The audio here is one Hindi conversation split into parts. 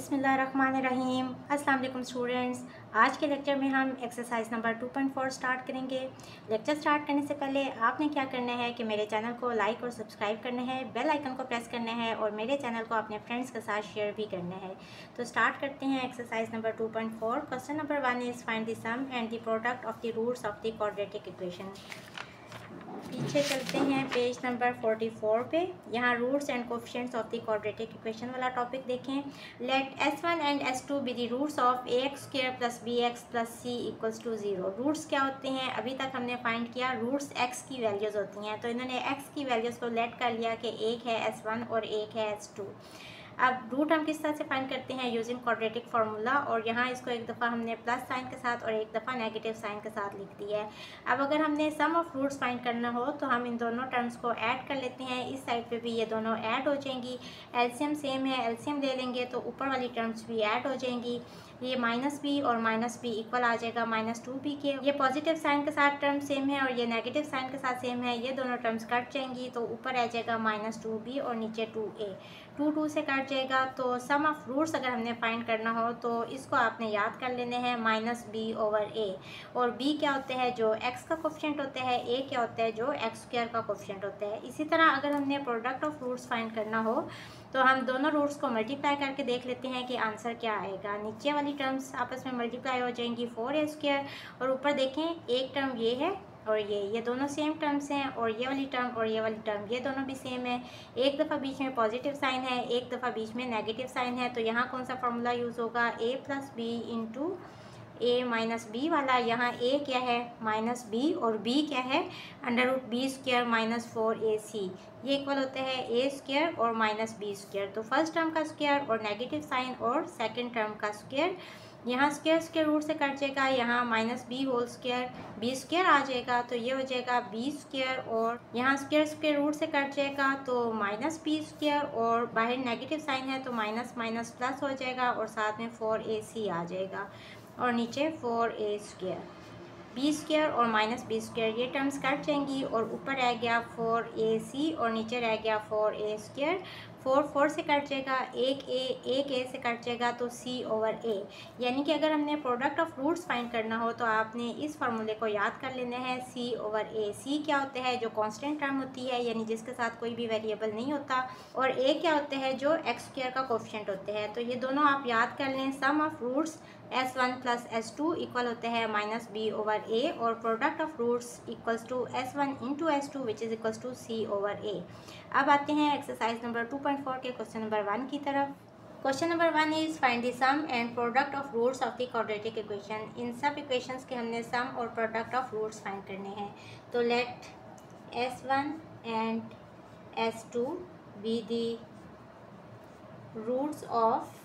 बिस्मिल्लाहिर्रहमानिर्रहीम। अस्सलाम वालेकुम स्टूडेंट्स। आज के लेक्चर में हम एक्सरसाइज नंबर 2.4 स्टार्ट करेंगे। लेक्चर स्टार्ट करने से पहले आपने क्या करना है कि मेरे चैनल को लाइक और सब्सक्राइब करना है, बेल आइकन को प्रेस करना है और मेरे चैनल को अपने फ्रेंड्स के साथ शेयर भी करना है। तो स्टार्ट करते हैं exercise number 2.4। Question number 1 is find the sum and the product of the roots of the quadratic equation. पीछे चलते हैं पेज नंबर 44 पे। यहाँ roots and coefficients of the quadratic equation वाला टॉपिक देखें। Let s1 and s2 be the roots of ax² plus bx plus c equals to 0। Roots क्या होते हैं? अभी तक हमने फाइंड किया रूट्स x की वैल्यूज़ होती हैं, तो इन्होंने x की वैल्यूज़ को लेट कर लिया कि एक है s1 और एक है s2। अब रूट हम किस तरह से फाइंड करते हैं? Using quadratic formula. और यहाँ इसको एक दफ़ा हमने प्लस साइन के साथ और एक दफ़ा नेगेटिव साइन के साथ लिख दिया है। अब अगर हमने सम ऑफ रूट्स फाइंड करना हो तो हम इन दोनों टर्म्स को ऐड कर लेते हैं। इस साइड पे भी ये दोनों ऐड हो जाएंगी। एलसीएम सेम है, एलसीएम ले लेंगे तो ऊपर वाली टर्म्स भी ऐड हो जाएंगी। ये माइनस बी और माइनस बी इक्वल आ जाएगा -2b के। ये पॉजिटिव साइन के साथ टर्म सेम है और ये नेगेटिव साइन के साथ सेम है। ये दोनों टर्म्स कट जाएंगी तो ऊपर आ जाएगा -2b और नीचे 2a। 2 से कट जाएगा। तो सम ऑफ रूट्स अगर हमने फाइंड करना हो तो इसको आपने याद कर लेने हैं -b/a। और b क्या होते हैं? जो x का कोफिशिएंट होता है। a क्या होता है? जो x² का कोफिशिएंट होता है। इसी तरह अगर हमने प्रोडक्ट ऑफ रूट्स फाइंड करना हो तो हम दोनों रूट्स को मल्टीप्लाई करके देख लेते हैं कि आंसर क्या आएगा। नीचे वाली टर्म्स आपस में मल्टीप्लाई हो जाएंगी 4a² और ऊपर देखें एक टर्म ये है और ये दोनों सेम टर्म्स हैं और ये वाली टर्म और ये वाली टर्म ये दोनों भी सेम है। एक दफ़ा बीच में पॉजिटिव साइन है, एक दफ़ा बीच में नेगेटिव साइन है। तो यहाँ कौन सा फार्मूला यूज़ होगा? a + b into a - b वाला। यहाँ a क्या है? -b और b क्या है? √b² - 4ac। ये इक्वल होते हैं a² और -b²। तो फर्स्ट टर्म का स्क्वायर और नेगेटिव साइन और सेकंड टर्म का स्क्वायर। यहाँ स्क्वायर रूट से कट जाएगा, यहाँ -b² b² आ जाएगा तो ये हो जाएगा b² और यहाँ स्क्वायर रूट से कट जाएगा तो -b² और बाहर नेगेटिव साइन है तो माइनस माइनस प्लस हो जाएगा और साथ में 4ac आ जाएगा और नीचे 4a²। b² और -b² ये टर्म्स कट जाएंगी और ऊपर रह गया 4ac और नीचे रह गया 4a²। 4 से कट जाएगा, एक a से कट जाएगा तो c/a। यानी कि अगर हमने प्रोडक्ट ऑफ रूट्स फाइंड करना हो तो आपने इस फार्मूले को याद कर लेना है c/a। c क्या होता है? जो कांस्टेंट टर्म होती है, यानी जिसके साथ कोई भी वेरिएबल नहीं होता। और a क्या होते हैं? जो x² का कोफिशिएंट होते हैं। तो ये दोनों आप याद कर लें। सम of roots s1 + s2 equal होते हैं -b/a और product of roots equals to s1 into s2 which is equals to c/a। अब आते हैं एक्सरसाइज नंबर 2.4 के क्वेश्चन नंबर 1 की तरफ। Question number 1 is find the sum and product of roots of the quadratic equation. इन सब इक्वेशंस के हमने सम और प्रोडक्ट ऑफ रूट्स फाइंड करने हैं। तो let s1 and s2 be the roots of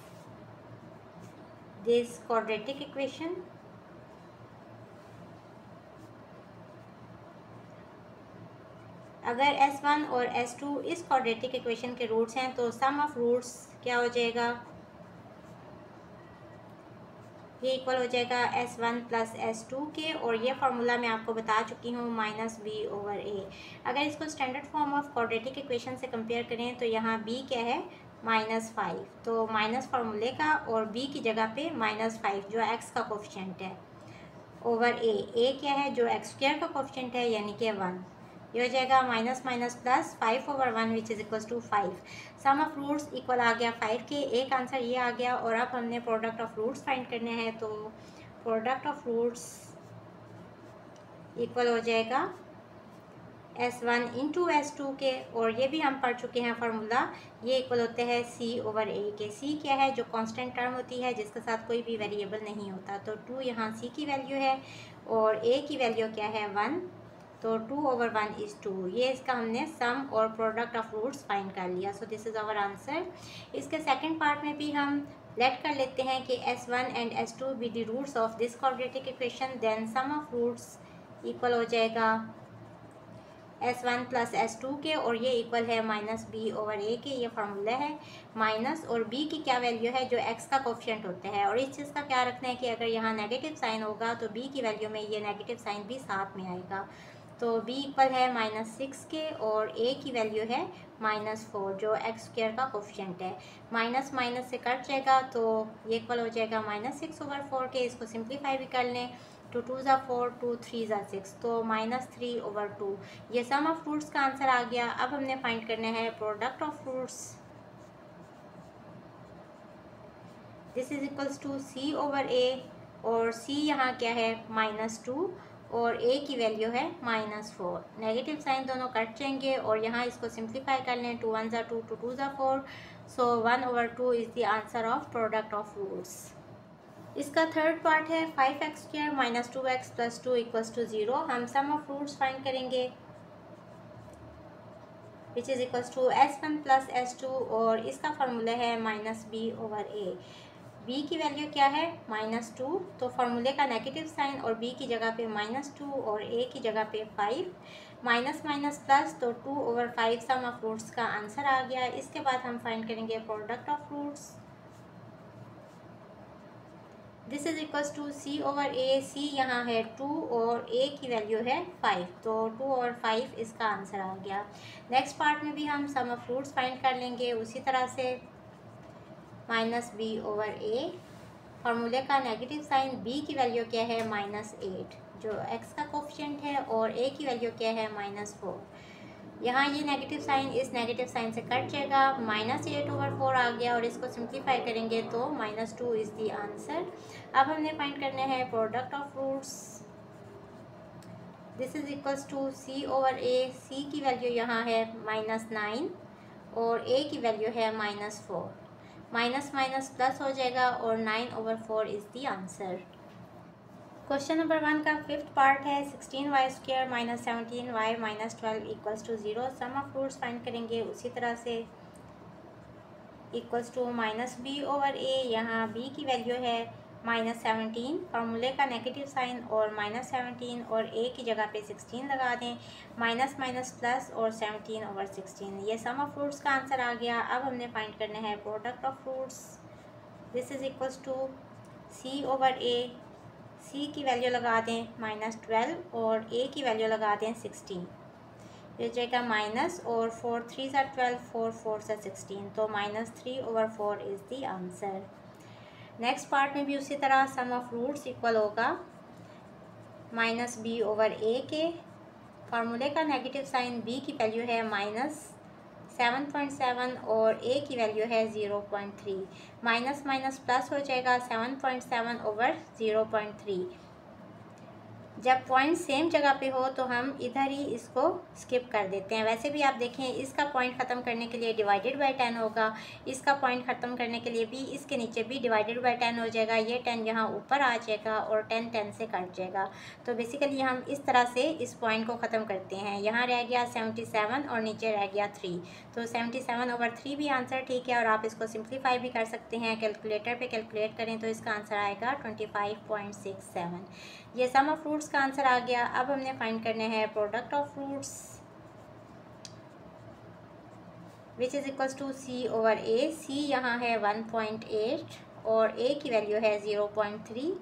this quadratic equation। अगर s1 और s2 इस क्वाड्रेटिक इक्वेशन के रूट्स हैं तो सम ऑफ रूट्स क्या हो जाएगा? ये इक्वल हो जाएगा s1 + s2 के। और ये फार्मूला मैं आपको बता चुकी हूँ -b/a। अगर इसको standard form of quadratic equation से कंपेयर करें तो यहाँ b क्या है? -5। तो माइनस फार्मूले का और b की जगह पे -5 जो x का कोफिशिएंट है ओवर a क्या है? जो x² का कोफिशिएंट है यानी कि 1। ये हो जाएगा minus minus plus 5/1 which is equals to 5। Sum of roots equal आ गया 5 के। एक आंसर ये आ गया। और अब हमने प्रोडक्ट ऑफ रूट्स फाइंड करने हैं तो प्रोडक्ट ऑफ रूट्स इक्वल हो जाएगा s1 इंटू s2 के। और ये भी हम पढ़ चुके हैं फार्मूला। ये इक्वल होते हैं c/a के। c क्या है? जो कांस्टेंट टर्म होती है जिसके साथ कोई भी वेरिएबल नहीं होता। तो 2 यहाँ c की वैल्यू है और a की वैल्यू क्या है? 1। तो 2/1 इज़ 2। ये इसका हमने सम और प्रोडक्ट ऑफ रूट्स फाइंड कर लिया। So this is our answer. इसके सेकंड पार्ट में भी हम लेट कर लेते हैं कि s1 and s2 be the roots of this quadratic equation. Then sum of roots equal हो जाएगा s1 + s2 के और ये इक्वल है -b/a के। ये फार्मूला है। माइनस और b की क्या वैल्यू है? जो x का कोफिशिएंट होता है। और इस चीज़ का क्या रखना है कि अगर यहाँ नेगेटिव साइन होगा तो b की वैल्यू में ये नेगेटिव साइन भी साथ में आएगा। तो b इक्वल है -6 के और a की वैल्यू है -4 जो एक्स स्क्वायर का कोफिशिएंट है। माइनस माइनस से कट जाएगा तो ये इक्वल हो जाएगा -6/4 के। इसको सिंप्लीफाई भी कर लें, 2 2 ज़ा 4, 2 3 ज़ा 6, तो -3/2। ये सम ऑफ रूट्स का आंसर आ गया। अब हमने फाइंड करना है product of roots. This is equals to c/a और c यहाँ क्या है -2 और a की वैल्यू है -4। नेगेटिव साइन दोनों कट जाएंगे और यहाँ इसको सिंप्लीफाई कर लें, 2 1 ज़ा 2, 2 2 ज़ा 4, so 1/2 is the answer of product of roots. इसका थर्ड पार्ट है 5x² - 2x + 2 = 0। हम सम ऑफ रूट्स फाइंड करेंगे विच is equals to s1 + s2 और इसका फार्मूला है -b/a। b की वैल्यू क्या है -2, तो फार्मूले का नेगेटिव साइन और b की जगह पे -2 और a की जगह पे 5, माइनस माइनस प्लस, तो 2/5 सम ऑफ रूट्स का आंसर आ गया। इसके बाद हम फाइंड करेंगे product of roots. This is equals to c/a। c यहाँ है 2 और a की वैल्यू है 5, तो 2/5 इसका आंसर आ गया। नेक्स्ट पार्ट में भी हम सम ऑफ रूट्स फाइंड कर लेंगे उसी तरह से। -b/a, फार्मूले का नेगेटिव साइन, b की वैल्यू क्या है -8 जो x का कोफिशिएंट है और a की वैल्यू क्या है -4। यहाँ ये नेगेटिव साइन इस नेगेटिव साइन से कट जाएगा, -8/4 आ गया और इसको सिंप्लीफाई करेंगे तो -2 इज़ द आंसर। अब हमने फाइंड करना है product of roots. This is equals to c/a। c की वैल्यू यहाँ है -9 और a की वैल्यू है -4। माइनस माइनस प्लस हो जाएगा और 9/4 is the answer. Question number 1 का फिफ्थ पार्ट है 16y² - 17y - 12 = 0। Some of roots find करेंगे उसी तरह से। इक्वल्स टू -b/a, यहाँ b की वैल्यू है -17, फार्मूले का नेगेटिव साइन और -17 और a की जगह पे 16 लगा दें, माइनस माइनस प्लस और 17/16। ये सम ऑफ रूट्स का आंसर आ गया। अब हमने फाइंड करना है product of roots. This is equals to c/a। c की वैल्यू लगा दें -12 और a की वैल्यू लगा दें 16। ये जाएगा माइनस और 4 3 ज़ा 12, 4 4 ज़ा 16, तो -3/4 is the answer. Next part में भी उसी तरह सम ऑफ रूट्स इक्वल होगा -b/a के। फार्मूले का नेगेटिव साइन, b की वैल्यू है -7.7 और a की वैल्यू है 0.3। माइनस माइनस प्लस हो जाएगा 7.7/0.3। जब पॉइंट सेम जगह पे हो तो हम इधर ही इसको स्किप कर देते हैं। वैसे भी आप देखें इसका पॉइंट ख़त्म करने के लिए डिवाइडेड बाय 10 होगा, इसका पॉइंट ख़त्म करने के लिए भी इसके नीचे भी डिवाइडेड बाय 10 हो जाएगा। ये 10 यहाँ ऊपर आ जाएगा और 10 10 से कट जाएगा। तो बेसिकली हम इस तरह से इस पॉइंट को ख़त्म करते हैं। यहाँ रह गया 77 और नीचे रह गया 3, तो 77/3 भी आंसर ठीक है। और आप इसको सिंप्लीफाई भी कर सकते हैं, कैलकुलेटर पे कैलकुलेट करें तो इसका आंसर आएगा 25.67। ये सम ऑफ रूट्स का आंसर आ गया। अब हमने फाइंड करने हैं product of roots which is equals to c/a। c यहाँ है 1.8 और a की वैल्यू है 0.3।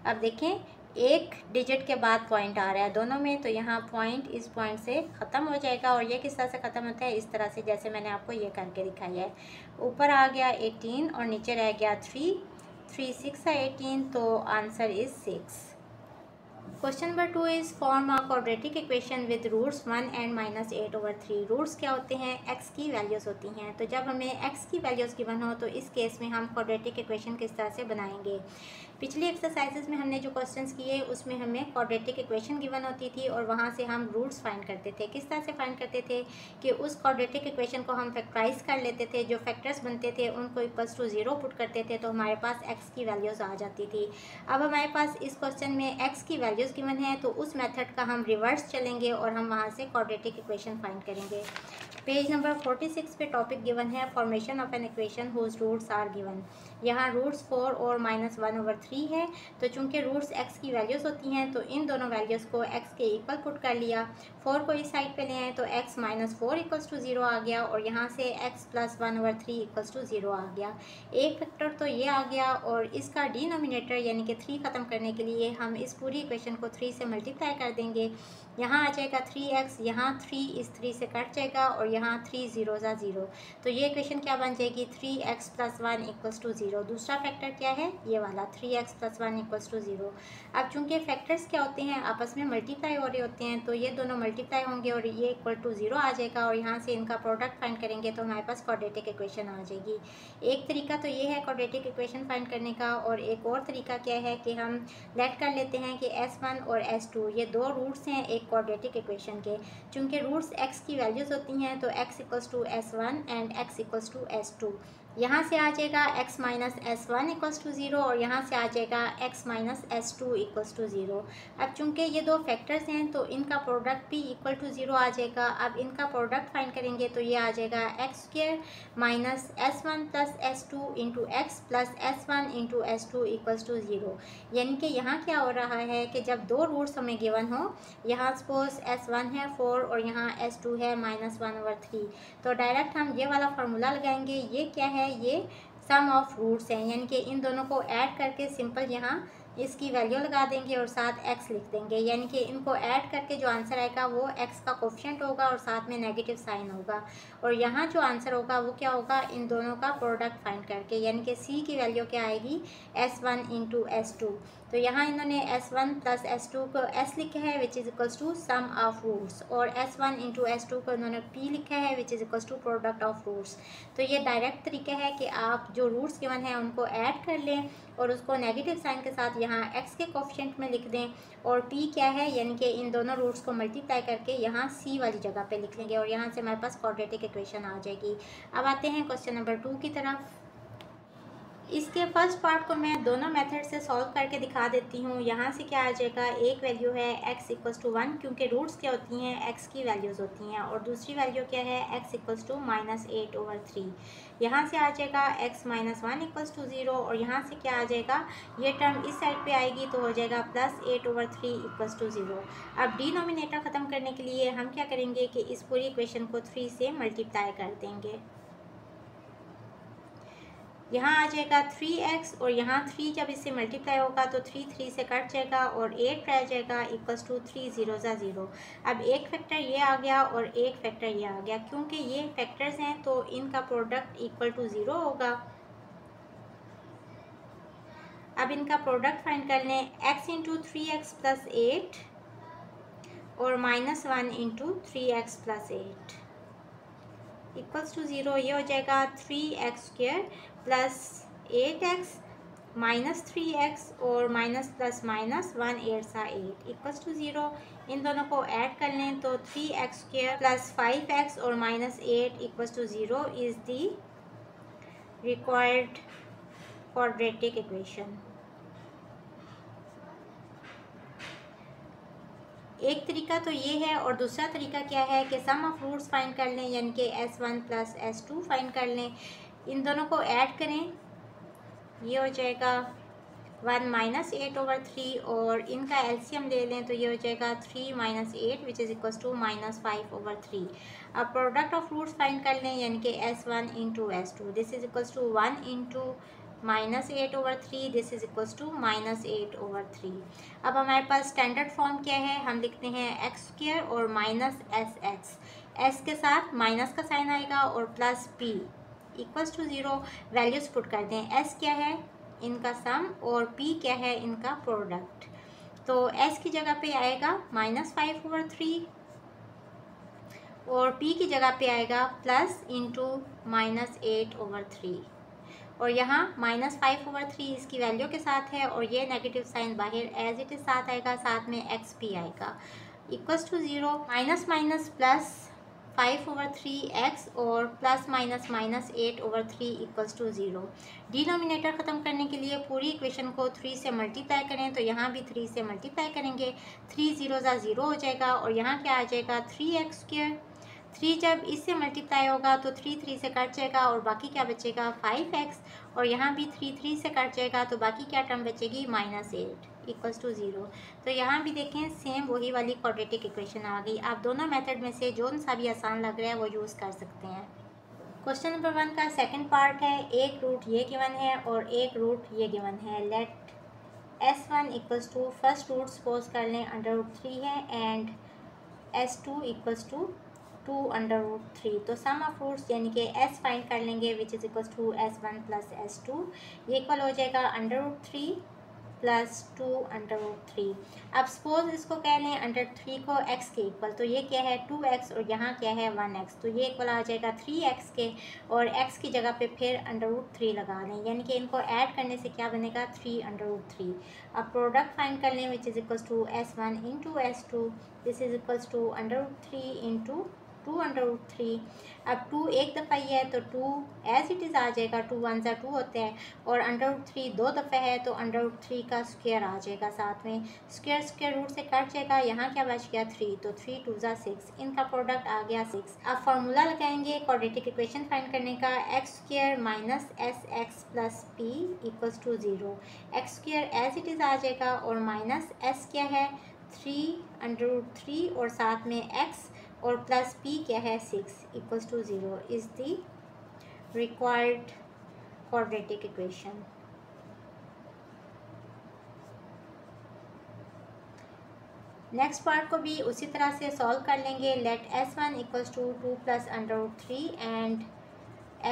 अब देखें एक डिजिट के बाद पॉइंट आ रहा है दोनों में, तो यहाँ पॉइंट इस पॉइंट से ख़त्म हो जाएगा। और ये किस तरह से ख़त्म होता है, इस तरह से जैसे मैंने आपको ये करके दिखाई है। ऊपर आ गया 18 और नीचे रह गया 3 3 6 18, तो answer is 6। Question number 2 is form a quadratic equation with roots 1 and -8/3। Roots क्या होते हैं, x की वैल्यूज़ होती हैं। तो जब हमें x की वैल्यूज़ गिवन हो तो इस केस में हम क्वाड्रेटिक इक्वेशन किस तरह से बनाएंगे। पिछली एक्सरसाइजेज में हमने जो क्वेश्चंस किए उसमें हमें क्वाड्रेटिक इक्वेशन गिवन होती थी और वहाँ से हम रूट्स फाइंड करते थे। किस तरह से फाइंड करते थे कि उस क्वाड्रेटिक इक्वेशन को हम फैक्टराइज कर लेते थे, जो फैक्टर्स बनते थे उनको इक्वल्स टू 0 पुट करते थे तो हमारे पास x की वैल्यूज़ आ जाती थी। अब हमारे पास इस क्वेश्चन में x की वैल्यूज़ गिवन है तो उस मेथड का हम रिवर्स चलेंगे और हम वहाँ से क्वाड्रेटिक इक्वेशन फाइंड करेंगे। पेज नंबर 46 पे टॉपिक गिवन है formation of an equation whose roots are given. यहाँ रूट्स 4 और -1/3 3 है। तो चूँकि रूट्स x की वैल्यूज़ होती हैं तो इन दोनों वैल्यूज़ को x के इक्वल पुट कर लिया। 4 को इस साइड पे ले आए तो x माइनस 4 इक्वल्स टू 0 आ गया और यहाँ से x प्लस 1/3 इक्वल्स टू 0 आ गया। एक फैक्टर तो ये आ गया और इसका डिनोमिनेटर यानी कि 3 ख़त्म करने के लिए हम इस पूरी इक्वेशन को 3 से मल्टीप्लाई कर देंगे। यहाँ आ जाएगा 3x, यहाँ 3 इस 3 से कट जाएगा और यहाँ 3 0 ज़ा 0। तो ये इक्वेशन क्या बन जाएगी 3x प्लस 1 इक्वल्स टू 0। दूसरा फैक्टर क्या है ये वाला 3x प्लस 1 इक्वल्स टू 0। अब चूँकि फैक्टर्स क्या होते हैं आपस में मल्टीप्लाई हो रहे होते हैं तो ये दोनों मल्टीप्लाई होंगे और ये इक्वल टू 0 आ जाएगा और यहाँ से इनका प्रोडक्ट फाइंड करेंगे तो हमारे पास क्वाड्रेटिक इक्वेशन आ जाएगी। एक तरीका तो ये है क्वाड्रेटिक इक्वेशन फाइंड करने का और एक और तरीका क्या है कि हम लेट कर लेते हैं कि S1 और S2 ये दो रूट्स हैं एक क्वाड्रेटिक इक्वेशन के। चूँकि रूट्स x की वैल्यूज़ होती हैं तो x equals to S1 and x equals to S2। यहाँ से आ जाएगा x minus S1 equals to 0 और यहाँ से आ जाएगा x minus S2 equals to 0। अब चूँकि ये दो फैक्टर्स हैं तो इनका प्रोडक्ट भी इक्वल टू 0 आ जाएगा। अब इनका प्रोडक्ट फाइंड करेंगे तो ये आ जाएगा x² minus S1 plus S2 into x plus S1 into S2 equals to 0। यानी कि यहाँ क्या हो रहा है कि जब दो रूट्स हमें गिवन हो, यहाँ सपोज S1 है 4 और यहाँ S2 है -1/3, तो डायरेक्ट हम ये वाला फार्मूला लगाएंगे। ये क्या है ये सम ऑफ रूट्स हैं यानी कि इन दोनों को ऐड करके सिंपल यहाँ इसकी वैल्यू लगा देंगे और साथ x लिख देंगे। यानी कि इनको ऐड करके जो आंसर आएगा वो x का कोफिशिएंट होगा और साथ में नेगेटिव साइन होगा और यहाँ जो आंसर होगा वो क्या होगा इन दोनों का प्रोडक्ट फाइंड करके, यानी कि c की वैल्यू क्या आएगी S1 इंटू S2। तो यहाँ इन्होंने S1 प्लस S2 को S लिखा है which is equals to sum of roots और S1 इंटू S2 को इन्होंने P लिखा है which is equals to product of roots. तो ये डायरेक्ट तरीका है कि आप जो रूट्स गिवन हैं उनको ऐड कर लें और उसको नेगेटिव साइन के साथ यहाँ x के कोफिशिएंट में लिख दें और p क्या है यानी कि इन दोनों रूट्स को मल्टीप्लाई करके यहाँ c वाली जगह पे लिख लेंगे और यहाँ से हमारे पास क्वाड्रेटिक इक्वेशन आ जाएगी। अब आते हैं क्वेश्चन नंबर 2 की तरफ। इसके फर्स्ट पार्ट को मैं दोनों मेथड से सॉल्व करके दिखा देती हूँ। यहाँ से क्या आ जाएगा, एक वैल्यू है x इक्वल्स टू 1 क्योंकि रूट्स क्या होती हैं x की वैल्यूज़ होती हैं और दूसरी वैल्यू क्या है x इक्वल्स टू -8/3। यहाँ से आ जाएगा x माइनस 1 इक्वल्स टू 0 और यहाँ से क्या आ जाएगा ये टर्म इस साइड पे आएगी तो हो जाएगा +8/3 इक्वल्स टू 0। अब डिनोमिनेटर ख़त्म करने के लिए हम क्या करेंगे कि इस पूरी इक्वेशन को 3 से मल्टीप्लाई कर देंगे। यहाँ आ जाएगा 3x और यहाँ 3 जब इससे मल्टीप्लाई होगा तो 3 से कट जाएगा और 8 रह जाएगा इक्वल्स टू 3 0 ज़ा 0। अब एक फैक्टर ये आ गया और एक फैक्टर ये आ गया। क्योंकि ये फैक्टर्स हैं तो इनका प्रोडक्ट इक्वल टू 0 होगा। अब इनका प्रोडक्ट फाइंड कर लें, x इंटू 3x प्लस 8 और -1 into 3x plus 8 equals to 0। ये हो जाएगा 3x² plus 8x minus 3x और minus plus minus 1 8 equals to 0। इन दोनों को ऐड कर लें तो 3x² प्लस 5x और -8 equals to 0 is the required quadratic equation. एक तरीका तो ये है और दूसरा तरीका क्या है कि सम ऑफ रूट्स फाइंड कर लें यानी कि S1 प्लस S2 फाइंड कर लें। इन दोनों को ऐड करें, ये हो जाएगा 1 माइनस 8/3 और इनका एलसीएम ले लें तो ये हो जाएगा 3 minus 8 which is equals to -5/3। अब प्रोडक्ट ऑफ रूट्स फाइंड कर लें यानी कि S1 into S2 this is equals to 1 into -8/3 this is equals to -8/3। अब हमारे पास स्टैंडर्ड फॉर्म क्या है, हम लिखते हैं x² और माइनस SX, s के साथ माइनस का साइन आएगा और plus p equals to 0। Values put कर दें, s क्या है इनका सम और p क्या है इनका प्रोडक्ट। तो s की जगह पे आएगा -5/3 और p की जगह पे आएगा प्लस इंटू -8/3 और यहाँ -5/3 इसकी वैल्यू के साथ है और ये नेगेटिव साइन बाहर एज इट इज साथ आएगा, साथ में xp आएगा equals to 0। Minus minus plus 5/3x और plus minus -8/3 equals to 0। Denominator ख़त्म करने के लिए पूरी इक्वेशन को 3 से मल्टीप्लाई करें तो यहाँ भी 3 से मल्टीप्लाई करेंगे, 3 0 ज़ा 0 हो जाएगा और यहाँ क्या आ जाएगा 3x²। 3 जब इससे मल्टीप्लाई होगा तो 3 3 से कट जाएगा और बाकी क्या बचेगा 5x, और यहाँ भी 3 3 से कट जाएगा तो बाकी क्या टर्म बचेगी -8 इक्वल्स टू 0। तो यहाँ भी देखें सेम वही वाली क्वाड्रेटिक इक्वेशन आ गई। आप दोनों मेथड में से जो सा भी आसान लग रहा है वो यूज़ कर सकते हैं। क्वेश्चन नंबर 1 का सेकंड पार्ट है, एक रूट ये गिवन है और एक रूट ये गिवन है। Let S1 equals to first root suppose कर लें √3 है एंड S2 इक्वल्स टू 2 √3। तो सम ऑफ रूट्स यानी कि S फाइंड कर लेंगे which is equals to S1 plus S2, ये इक्वल हो जाएगा √3 प्लस 2 √3। अब सपोज इसको कह लें √3 को x के इक्वल, तो ये क्या है 2x और यहाँ क्या है 1x, तो ये इक्वल आ जाएगा 3x के, और x की जगह पे फिर √3 लगा लें, यानी कि इनको ऐड करने से क्या बनेगा 3 √3। अब प्रोडक्ट फाइंड कर लें which is equals to S1 into S2, this is equals to √3 into 2 √3। अब 2 एक दफ़ा ही है तो 2 एज इट इज़ आ जाएगा, 2 1 ज़ा 2 होते हैं, और √3 दो दफ़ा है तो √3 का स्क्वायर आ जाएगा, साथ में स्क्वायर रूट से कट जाएगा, यहाँ क्या बच गया 3, तो 3 2 ज़ा 6, इनका प्रोडक्ट आ गया 6। अब फार्मूला लगाएंगे क्वाड्रेटिक इक्वेशन फाइंड करने का, x² minus SX plus P equals to 0। x² as it is आ जाएगा और माइनस S क्या है 3 √3 और साथ में x और प्लस p क्या है 6 equals to 0 is the required quadratic equation. Next part को भी उसी तरह से सॉल्व कर लेंगे। Let S1 equals to 2 plus √3 and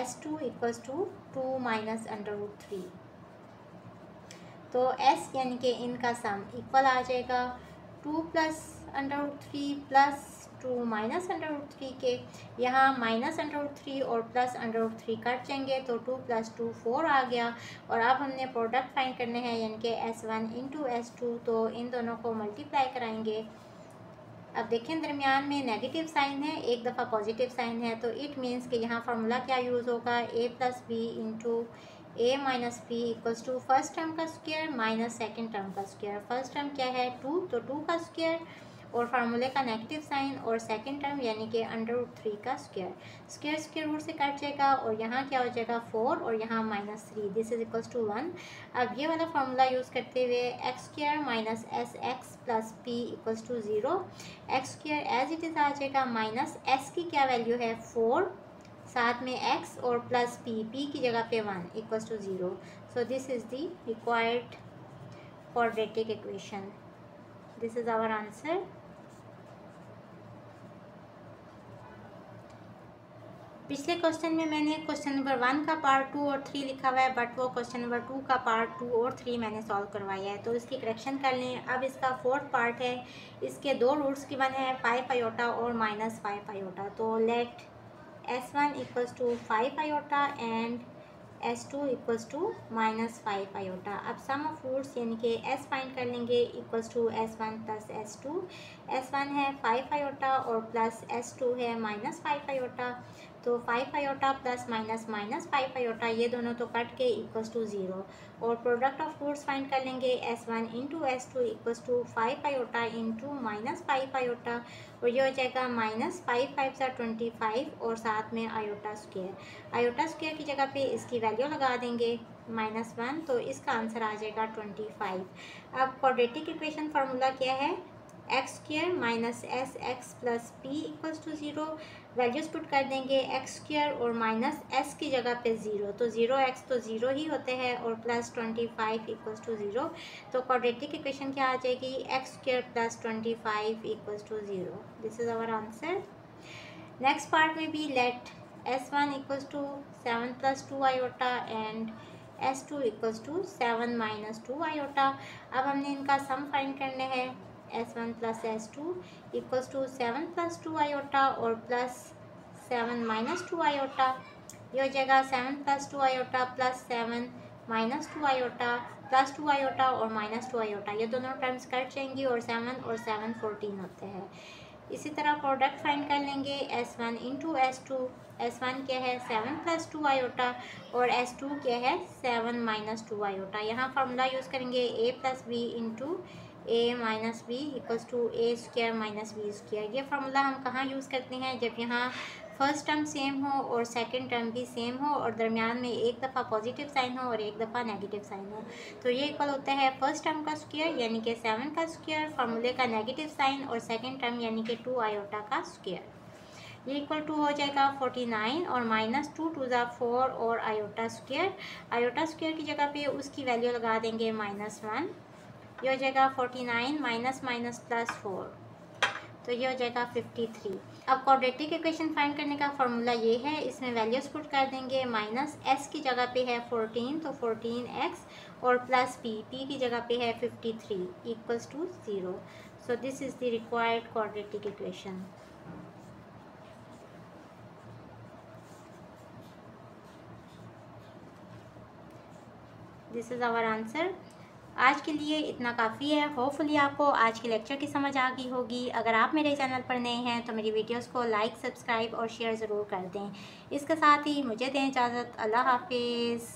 S2 equals to 2 minus √3। तो S यानी कि इनका सम इक्वल आ जाएगा 2 प्लस √3 प्लस 2 माइनस √3 के, यहाँ माइनस √3 और प्लस √3 कट जाएंगे तो 2 प्लस 2 4 आ गया। और अब हमने प्रोडक्ट फाइंड करने हैं यानी कि S1 इंटू S2, तो इन दोनों को मल्टीप्लाई कराएंगे। अब देखें दरमियान में नेगेटिव साइन है, एक दफ़ा पॉजिटिव साइन है, तो इट मीन्स कि यहाँ फार्मूला क्या यूज़ होगा a plus b into a minus p equals to first term का स्क्वायर माइनस सेकेंड टर्म का स्क्वायर। फर्स्ट टर्म क्या है 2, तो 2 का स्क्वायर और फार्मूले का नेगेटिव साइन, और सेकंड टर्म यानी कि √3 का स्क्वायर रूट से कट जाएगा, और यहाँ क्या हो जाएगा 4 और यहाँ -3, दिस इज इक्वल्स टू 1। अब ये वाला फार्मूला यूज़ करते हुए x² minus SX plus P equals to 0। x² as it is आ जाएगा, माइनस S की क्या वैल्यू है 4, साथ में x और प्लस p की जगह पे 1 equals to 0। So this is the required quadratic equation, this is our answer. पिछले क्वेश्चन में मैंने क्वेश्चन नंबर 1 का पार्ट 2 और 3 लिखा हुआ है, बट वो क्वेश्चन नंबर 2 का पार्ट 2 और 3 मैंने सॉल्व करवाया है, तो इसकी करेक्शन कर लें। अब इसका फोर्थ पार्ट है, इसके दो रूट्स गिवन है 5 आयोटा और -5 आयोटा। तो let S1 equals to 5 iota and S2 equals to -5 iota. अब सम ऑफ रूट्स यानी कि S फाइंड कर लेंगे equals to S1 plus S2। S1 है 5 आयोटा और प्लस S2 है -5 आयोटा, तो 5 आयोटा प्लस -5 आयोटा ये दोनों तो कट के इक्वल्स टू 0, और प्रोडक्ट ऑफ रूट्स फाइंड कर लेंगे S1 into S2 equals to 5 iota into -5 iota, और ये हो जाएगा -5 5 सा 25 और साथ में आयोटा स्क्वायर की जगह पे इसकी वैल्यू लगा देंगे -1, तो इसका आंसर आ जाएगा 25। अब क्वाड्रेटिक इक्वेशन फार्मूला क्या है, x² minus SX plus P equals to 0। Values put कर देंगे, x² और माइनस S की जगह पे 0, तो 0x तो 0 ही होते हैं, और प्लस 25 इक्वल्स टू 0। तो क्वाड्रेटिक इक्वेशन क्या आ जाएगी, x² plus 25 equals to 0, this is our answer. Next part में भी let S1 equals to 7 plus 2 iota and S2 equals to 7 minus 2 iota. अब हमने इनका सम फाइंड करने हैं, S1 plus S2 equals to 7 plus 2 iota और प्लस 7 माइनस 2 आयोटा। ये हो जाएगा 7 plus 2 iota plus 7 minus 2 iota, plus 2 iota और -2 आयोटा, ये दोनों टर्म्स कट जाएंगी और 7 और 7 14 होते हैं। इसी तरह प्रोडक्ट फाइंड कर लेंगे S1 इंटू S2। S1 क्या है 7 प्लस 2 आयोटा और S2 क्या है 7 माइनस 2 आयोटा। यहाँ फार्मूला यूज़ करेंगे a plus b into a minus b equals to a square minus b square. ये फार्मूला हम कहाँ यूज़ करते हैं? जब यहाँ फर्स्ट टर्म सेम हो और सेकंड टर्म भी सेम हो और दरमियान में एक दफ़ा पॉजिटिव साइन हो और एक दफ़ा नेगेटिव साइन हो, तो ये इक्वल होता है फर्स्ट टर्म का स्क्वायर यानी कि 7 का स्क्वायर, फार्मूले का नेगेटिव साइन, और सेकंड टर्म यानी कि 2 आयोटा का स्क्वायर। ये इक्वल टू हो जाएगा 49 और माइनस 2 टू ज़ा 4 और आयोटा स्क्वायर। आयोटा स्क्वायर की जगह पे उसकी वैल्यू लगा देंगे -1। ये हो जाएगा 49 माइनस माइनस प्लस 4, तो ये हो जाएगा 53। अब क्वाड्रेटिक इक्वेशन फाइंड करने का फार्मूला ये है, इसमें वैल्यूज पुट कर देंगे। माइनस s की जगह पे है 14 तो 14x और प्लस p की जगह पे है 53 equals to 0। So this is the required quadratic equation. This is our answer. आज के लिए इतना काफ़ी है। होपफुली आपको आज के लेक्चर की समझ आ गई होगी। अगर आप मेरे चैनल पर नए हैं तो मेरी वीडियोस को लाइक, सब्सक्राइब और शेयर ज़रूर कर दें। इसके साथ ही मुझे दें इजाज़त। अल्लाह हाफिज़।